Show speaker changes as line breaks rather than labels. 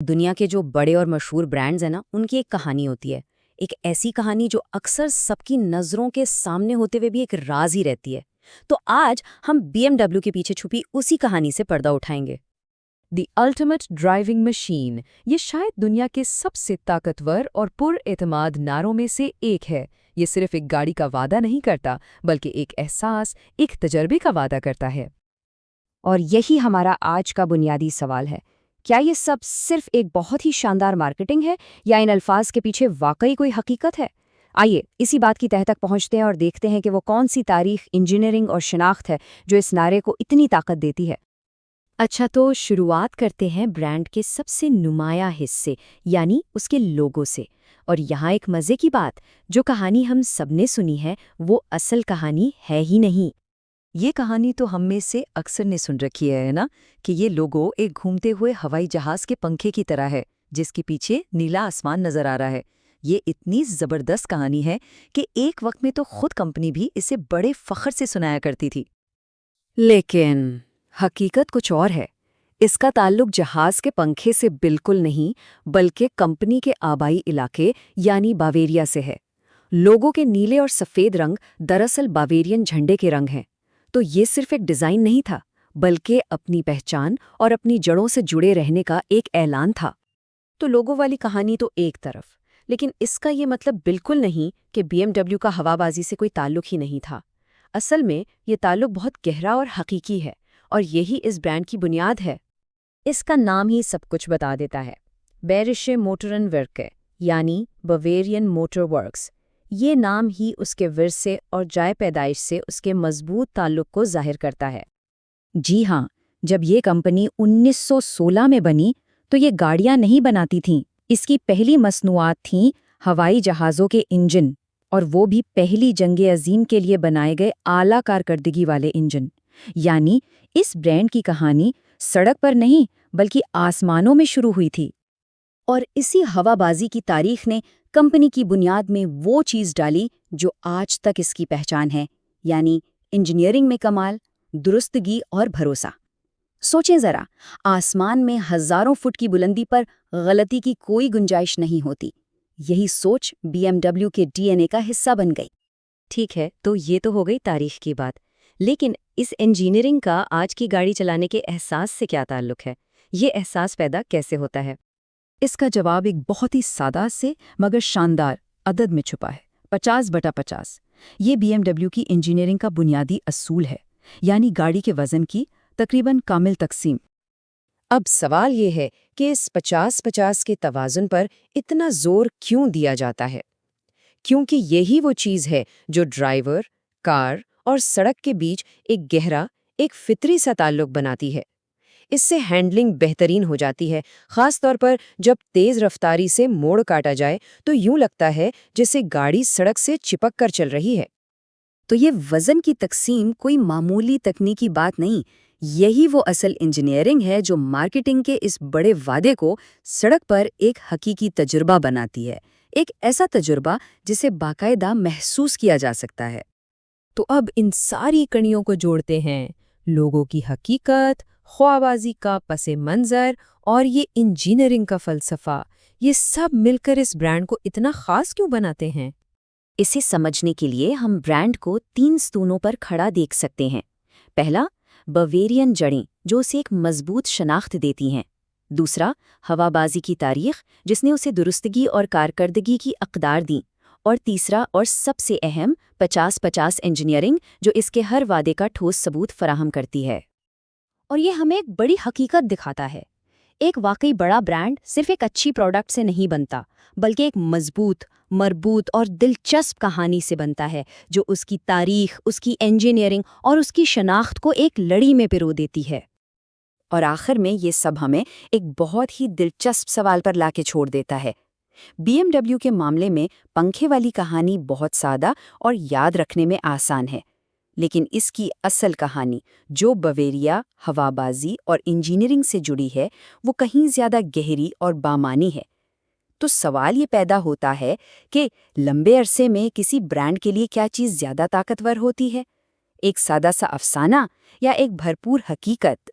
دنیا کے جو بڑے اور مشہور برانڈز ہیں نا، ان کی ایک کہانی ہوتی ہے۔ ایک ایسی کہانی جو اکثر سب کی نظروں کے سامنے ہوتے ہوئے بھی ایک راز ہی رہتی ہے۔ تو آج ہم بی ایم ڈبلیو کے پیچھے چھپی اسی کہانی سے پردہ اٹھائیں گے۔
دی الٹیمیٹ ڈرائیونگ مشین، یہ شاید دنیا کے سب سے طاقتور اور پر اعتماد نعروں میں سے ایک ہے۔ یہ صرف ایک گاڑی کا وعدہ نہیں کرتا، بلکہ ایک احساس، ایک تجربے کا وعدہ کرتا ہے۔
اور یہی ہمارا آج کا بنیادی سوال ہے، کیا یہ سب صرف ایک بہت ہی شاندار مارکیٹنگ ہے یا ان الفاظ کے پیچھے واقعی کوئی حقیقت ہے؟ آئیے اسی بات کی تہہ تک پہنچتے ہیں اور دیکھتے ہیں کہ وہ کون سی تاریخ، انجینئرنگ اور شناخت ہے جو اس نعرے کو اتنی طاقت دیتی ہے۔
اچھا، تو شروعات کرتے ہیں برانڈ کے سب سے نمایاں حصے یعنی اس کے لوگو سے۔ اور یہاں ایک مزے کی بات، جو کہانی ہم سب نے سنی ہے وہ اصل کہانی ہے ہی نہیں۔
یہ کہانی تو ہم میں سے اکثر نے سن رکھی ہے نا، کہ یہ لوگو ایک گھومتے ہوئے ہوائی جہاز کے پنکھے کی طرح ہے جس کے پیچھے نیلا آسمان نظر آ رہا ہے۔ یہ اتنی زبردست کہانی ہے کہ ایک وقت میں تو خود کمپنی بھی اسے بڑے فخر سے سنایا کرتی تھی۔
لیکن حقیقت کچھ اور ہے۔ اس کا تعلق جہاز کے پنکھے سے بالکل نہیں، بلکہ کمپنی کے آبائی علاقے یعنی باویریا سے ہے۔ لوگوں کے نیلے اور سفید رنگ دراصل باویرین جھنڈے کے رنگ ہیں۔ تو یہ صرف ایک ڈیزائن نہیں تھا، بلکہ اپنی پہچان اور اپنی جڑوں سے جڑے رہنے کا ایک اعلان تھا۔
تو لوگوں والی کہانی تو ایک طرف، لیکن اس کا یہ مطلب بالکل نہیں کہ بی ایم ڈبلیو کا ہوا بازی سے کوئی تعلق ہی نہیں تھا۔ اصل میں یہ تعلق بہت گہرا اور حقیقی ہے، اور یہی اس برانڈ کی بنیاد ہے۔ اس کا نام ہی سب کچھ بتا دیتا ہے، بیرش موٹرن ورکے یعنی بویرین موٹر ورکس۔ یہ نام ہی اس کے ورثے اور جائے پیدائش سے اس کے مضبوط تعلق کو ظاہر کرتا ہے۔
جی ہاں، جب یہ کمپنی 1916 میں بنی تو یہ گاڑیاں نہیں بناتی تھیں۔ اس کی پہلی مصنوعات تھیں ہوائی جہازوں کے انجن، اور وہ بھی پہلی جنگ عظیم کے لیے بنائے گئے اعلیٰ کارکردگی والے انجن۔ یعنی اس برانڈ کی کہانی سڑک پر نہیں بلکہ آسمانوں میں شروع ہوئی تھی۔
اور اسی ہوا بازی کی تاریخ نے کمپنی کی بنیاد میں وہ چیز ڈالی جو آج تک اس کی پہچان ہے، یعنی انجینئرنگ میں کمال، درستگی اور بھروسہ۔ سوچیں ذرا، آسمان میں ہزاروں فٹ کی بلندی پر غلطی کی کوئی گنجائش نہیں ہوتی۔ یہی سوچ بی ایم ڈبلیو کے ڈی این اے کا حصہ بن گئی۔
ٹھیک ہے، تو یہ تو ہو گئی تاریخ کی بات، لیکن اس انجینئرنگ کا آج کی گاڑی چلانے کے احساس سے کیا تعلق ہے؟ یہ احساس پیدا کیسے ہوتا ہے؟
اس کا جواب ایک بہت ہی سادہ سے مگر شاندار عدد میں چھپا ہے، 50/50۔ یہ بی ایم ڈبلیو کی انجینئرنگ کا بنیادی اصول ہے، یعنی گاڑی کے وزن کی تقریباً کامل تقسیم۔
اب سوال یہ ہے کہ اس 50-50 کے توازن پر اتنا زور کیوں دیا جاتا ہے؟ کیونکہ یہی وہ چیز ہے جو ڈرائیور، کار اور سڑک کے بیچ ایک گہرا، ایک فطری سا تعلق بناتی ہے۔ اس سے ہینڈلنگ بہترین ہو جاتی ہے، خاص طور پر جب تیز رفتاری سے موڑ کاٹا جائے تو یوں لگتا ہے جیسے گاڑی سڑک سے چپک کر چل رہی ہے۔ تو یہ وزن کی تقسیم کوئی معمولی تکنیکی بات نہیں، یہی وہ اصل انجینئرنگ ہے جو مارکیٹنگ کے اس بڑے وعدے کو سڑک پر ایک حقیقی تجربہ بناتی ہے، ایک ایسا تجربہ جسے باقاعدہ محسوس کیا جا سکتا ہے۔
تو اب ان ساری کڑیوں کو جوڑتے ہیں، لوگوں کی حقیقت، خوابازی کا پس منظر اور یہ انجینئرنگ کا فلسفہ، یہ سب مل کر اس برانڈ کو اتنا خاص کیوں بناتے ہیں؟
اسے سمجھنے کے لیے ہم برانڈ کو 3 ستونوں پر کھڑا دیکھ سکتے ہیں۔ پہلا، باویرین جڑیں جو اسے ایک مضبوط شناخت دیتی ہیں۔ دوسرا، ہوا بازی کی تاریخ جس نے اسے درستگی اور کارکردگی کی اقدار دیں۔ اور تیسرا اور سب سے اہم، 50-50 انجینئرنگ جو اس کے ہر وعدے کا ٹھوس ثبوت فراہم کرتی ہے۔ اور یہ ہمیں ایک بڑی حقیقت دکھاتا ہے، ایک واقعی بڑا برانڈ صرف ایک اچھی پروڈکٹ سے نہیں بنتا، بلکہ ایک مضبوط، مربوط اور دلچسپ کہانی سے بنتا ہے جو اس کی تاریخ، اس کی انجینئرنگ اور اس کی شناخت کو ایک لڑی میں پرو دیتی ہے۔ اور آخر میں یہ سب ہمیں ایک بہت ہی دلچسپ سوال پر لا کے چھوڑ دیتا ہے۔ بی ایم ڈبلیو کے معاملے میں پنکھے والی کہانی بہت سادہ اور یاد رکھنے میں آسان ہے، لیکن اس کی اصل کہانی جو باویریا، ہوابازی اور انجینئرنگ سے جڑی ہے، وہ کہیں زیادہ گہری اور بامانی ہے۔ تو سوال یہ پیدا ہوتا ہے کہ لمبے عرصے میں کسی برانڈ کے لیے کیا چیز زیادہ طاقتور ہوتی ہے، ایک سادہ سا افسانہ یا ایک بھرپور حقیقت؟